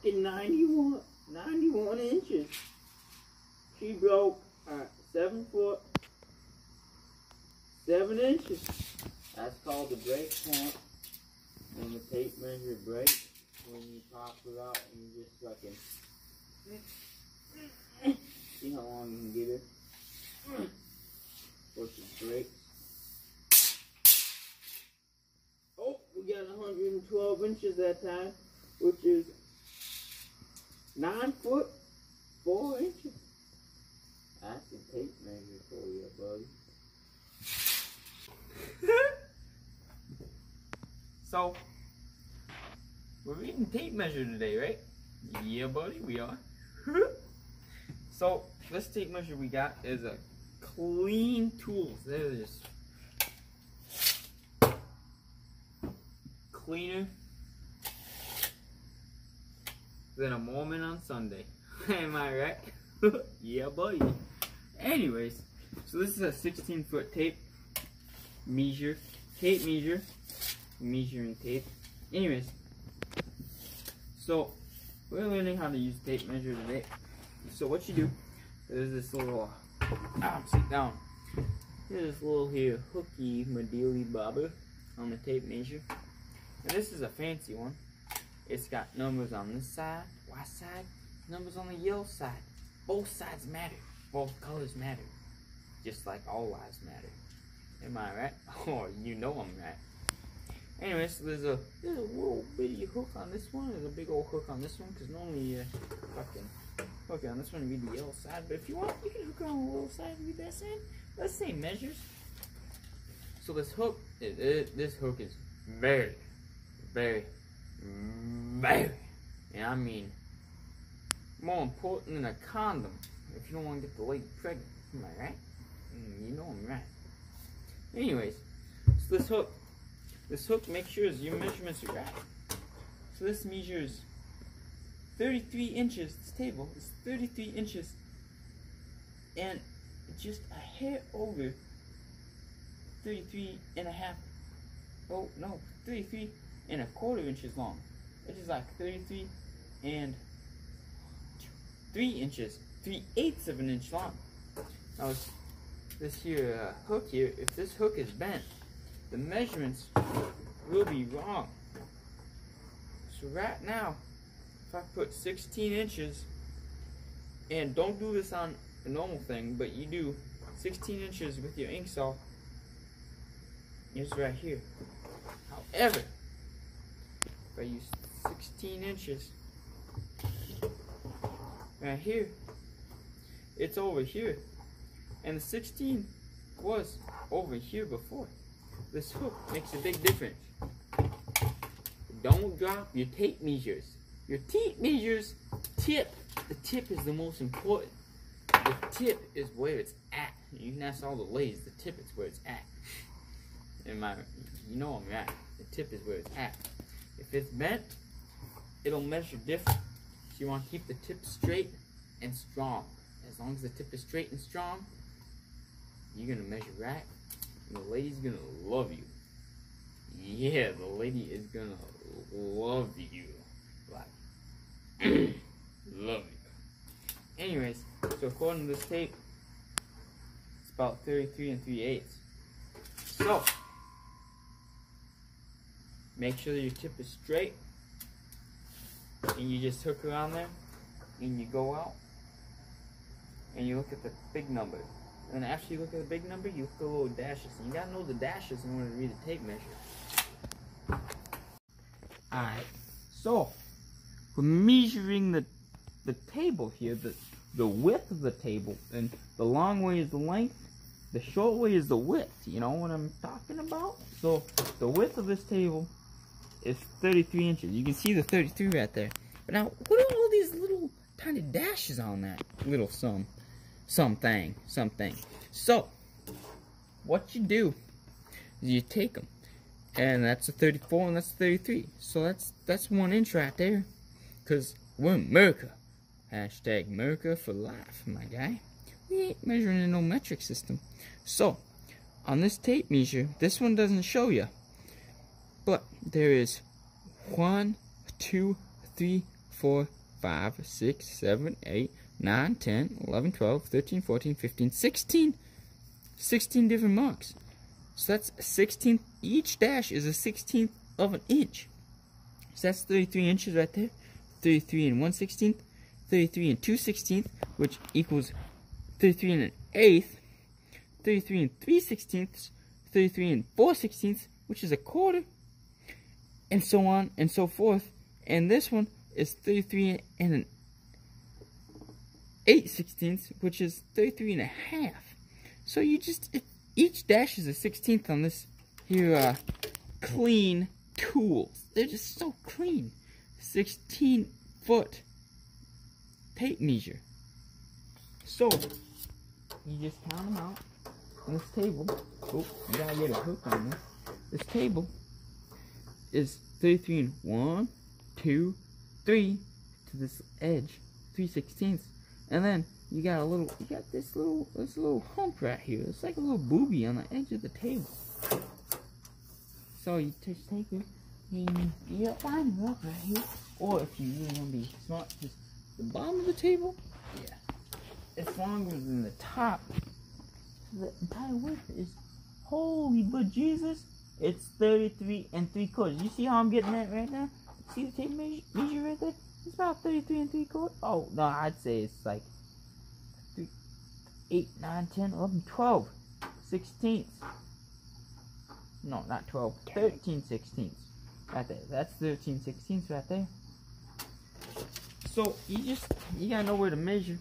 fucking 91 inches. She broke 7 foot 7 inches. That's called the break point. When the tape measure breaks, when you pop it out and you just fucking see how long you can get it. Push it breaks. Oh, we got 112 inches that time, which is 9 foot 4 inches. That's a tape measure for you, buddy. So, we're reading tape measure today, right? Yeah, buddy, we are. So, this tape measure we got is a clean tool. There it is. Cleaner than a Mormon on Sunday. Am I right? Yeah, buddy. Anyways, so this is a 16-foot tape measure. Measuring tape. Anyways, so we're learning how to use tape measure today. So what you do is this little sit down. Here's this little here hooky Madeili bobber on the tape measure. And this is a fancy one. It's got numbers on this side, white side, numbers on the yellow side. Both sides matter. Both colors matter. Just like all lives matter. Am I right? Oh, you know I'm right. Anyways, so there's a little bitty hook on this one. There's a big old hook on this one, because normally fucking hook on this one and read the yellow side. But if you want, you can hook on the little side and read that side. That's the same measures. So this hook, this hook is very, very, very, and I mean more important than a condom if you don't want to get the lady pregnant. Am I right? You know I'm right. Anyways, so this hook makes sure your measurements are right. So this measures 33 inches. This table is 33 inches and just a hair over 33 and a half. Oh no, 33 and a quarter inches long. It is like 33 and 3 inches, 3/8 of an inch long. Now this here hook here, if this hook is bent, the measurements will be wrong. So right now, if I put 16 inches, and don't do this on a normal thing, but you do 16 inches with your ink saw, it's right here. However, if I use 16 inches right here, it's over here. And the 16 was over here before. This hook makes a big difference. Don't drop your tape measures. Your tape measures tip. The tip is the most important. The tip is where it's at. You can ask all the ladies, the tip is where it's at. You know I'm right. The tip is where it's at. If it's bent, it'll measure different. So you want to keep the tip straight and strong. As long as the tip is straight and strong, you're gonna measure right, and the lady's gonna love you. Yeah, the lady is gonna love you. Like, love you. Anyways, so according to this tape, it's about 33 3/8. So, make sure that your tip is straight, and you just hook around there, and you go out, and you look at the big number. And after you look at the big number, you look at the little dashes. And you gotta know the dashes in order to read the tape measure. Alright, so we're measuring the table here, the width of the table, and the long way is the length, the short way is the width. You know what I'm talking about? So the width of this table is 33 inches. You can see the 33 right there. But now, what are all these little tiny dashes on that little something. So, what you do is you take them, and that's a 34 and that's a 33. So that's 1 inch right there, because we're in America. Hashtag America for life, my guy. We ain't measuring in no metric system. So, on this tape measure, this one doesn't show you, but there is 1, 2, 3, 4, 5, 6, 7, 8, 9, 10, 11, 12, 13, 14, 15, 16. 16 different marks. So that's 16th. Each dash is a 16th of an inch. So that's 33 inches right there. 33 and 1/16, 33 and 2/16, which equals 33 and an eighth, 33 and 3/16, 33 and 4/16, which is a quarter, and so on and so forth. And this one is 33 and an 8/16, which is 33 and a half. So you just, each dash is a 16th on this here clean tools. They're just so clean. 16-foot tape measure. So you just count them out on this table. Oh, you gotta get a hook on this. This table is 33 and 1, 2, 3 to this edge, 3/16, and then you got this little hump right here. It's like a little booby on the edge of the table. So you just take it and you line it up right here. Or if you really want to be smart, just the bottom of the table, yeah, it's longer than the top. So the entire width is, holy but Jesus, it's 33 3/4. You see how I'm getting that right now? See the tape measure right there? It's about 33 3/4. Oh no, I'd say it's like 8, 9, 10, 11, 12 16ths. No, not 12, 13 16ths. Right there. That's 13 16ths right there. So you gotta know where to measure.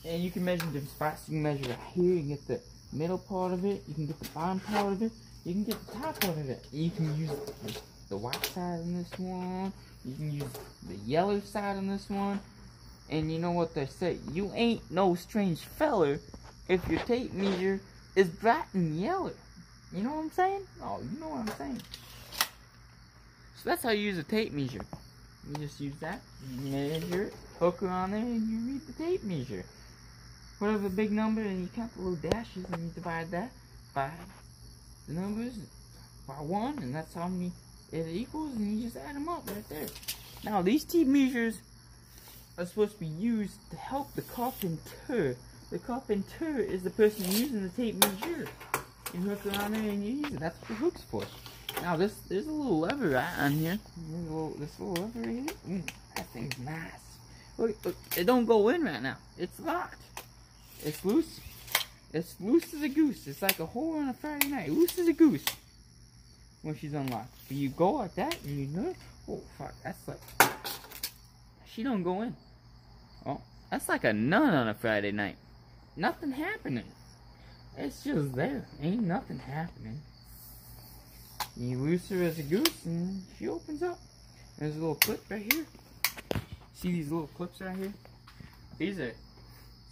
And you can measure different spots. You can measure right here, you can get the middle part of it, you can get the bottom part of it, you can get the top part of it. You can use the white side on this one, you can use the yellow side on this one. And you know what they say, you ain't no strange feller if your tape measure is bright and yellow. You know what I'm saying? Oh, you know what I'm saying. So that's how you use a tape measure. You just use that, you measure it, hook it on there, and you read the tape measure. Whatever the big number, and you count the little dashes, and you divide that by the numbers by 1, and that's how many it equals, and you just add them up right there. Now, these tape measures are supposed to be used to help the carpenter. The carpenter is the person using the tape measure. You hook it on there and you use it. That's what the hook's for. Now there's a little lever right on here. This little lever right here. That thing's nice. Look, it don't go in right now. It's locked. It's loose. It's loose as a goose. It's like a whore on a Friday night. Loose as a goose when she's unlocked. But you go like that and you know, oh fuck, that's like, she don't go in. Oh, that's like a nun on a Friday night. Nothing happening. It's just there. Ain't nothing happening. You loose her as a goose and she opens up. There's a little clip right here. See these little clips right here? These are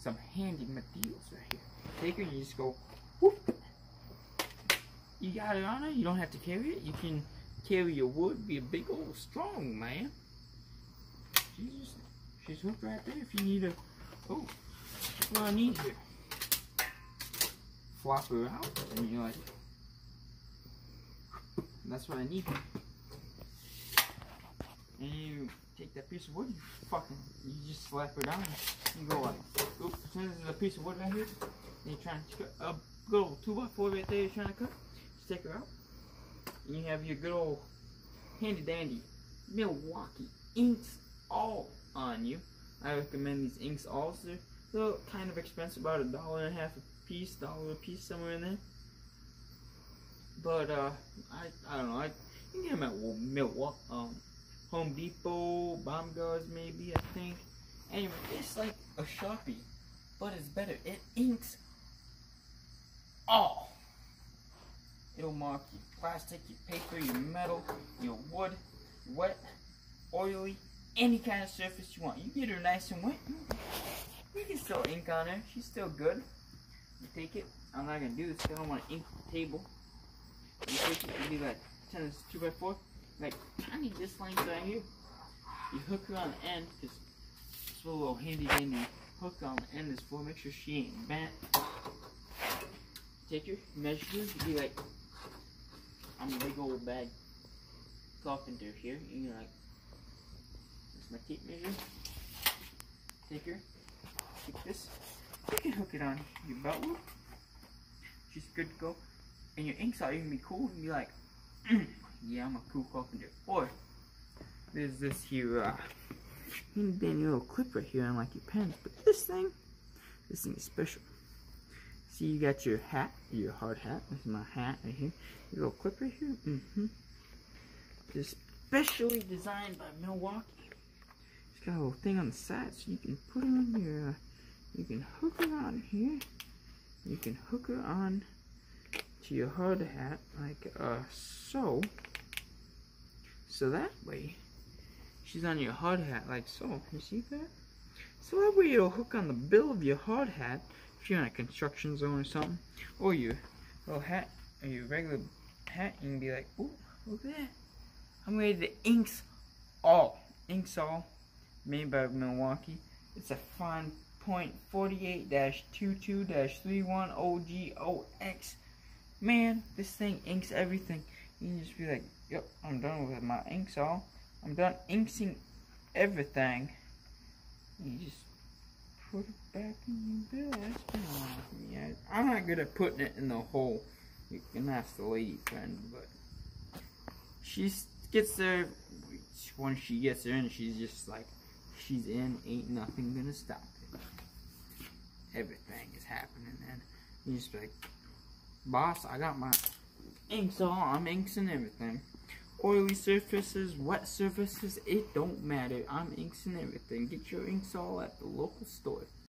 some handy materials right here. Take her and you just go whoop. You got it on her, you don't have to carry it. You can carry your wood, be a big old strong man. She's hooked right there if you need a, oh, that's what I need here. Flop her out and you're like, that's what I need. And you take that piece of wood, you just slap her down and go like, oop, pretend there's a piece of wood right here, and you're trying to cut a good old 2x4 right there you're trying to cut, just take her out, and you have your good old handy dandy Milwaukee Inks all on you. I recommend these Inks alls. They're a little kind of expensive, about $1.50 a piece, $1 a piece, somewhere in there. But I don't know. You can get them at Milwaukee, Home Depot, Baumgart's maybe, I think. Anyway, it's like a Sharpie, but it's better. It inks all. It'll mark your plastic, your paper, your metal, your wood, wet, oily, any kind of surface you want. You get her nice and wet, you can still ink on her. She's still good. You take it. I'm not gonna do this because I don't want to ink the table. You take it, you do like 10 2x4, like tiny this length right here. You hook her on the end, because this little handy dandy hook on the end is for. Make sure she ain't bent. Take her, measure her, you be like, I'm a big old bag carpenter here, and you're like, my tape measure. Take this. You can hook it on your belt loop. She's good to go. And your ink saw, you can be cool and be like, yeah, I'm a cool carpenter. Or there's this here little clip right here, unlike your pens. But this thing is special. See, you got your hat, your hard hat. This is my hat right here. Your little clip right here. It's specially designed by Milwaukee. It's got a little thing on the side, so you can put it on your. You can hook it on here. You can hook it on to your hard hat like so. So that way, she's on your hard hat like so. You see that? So that way it'll hook on the bill of your hard hat if you're in a construction zone or something, or your little hat or your regular hat. You can be like, ooh, look at that! I made the Inksall made by Milwaukee. It's a fine .48-22-31OGOX. Man, this thing inks everything. You can just be like, yep, I'm done with my Inksall. I'm done inking everything. You just put it back in your bill. That's been yeah, I'm not good at putting it in the hole. You can ask the lady friend, but she gets there. Once she gets there, and she's just like, she's in. Ain't nothing gonna stop it. Everything is happening, and you just be like, boss, I got my Inksall. I'm inking everything. Oily surfaces, wet surfaces, it don't matter. I'm inking everything. Get your Inksall at the local store.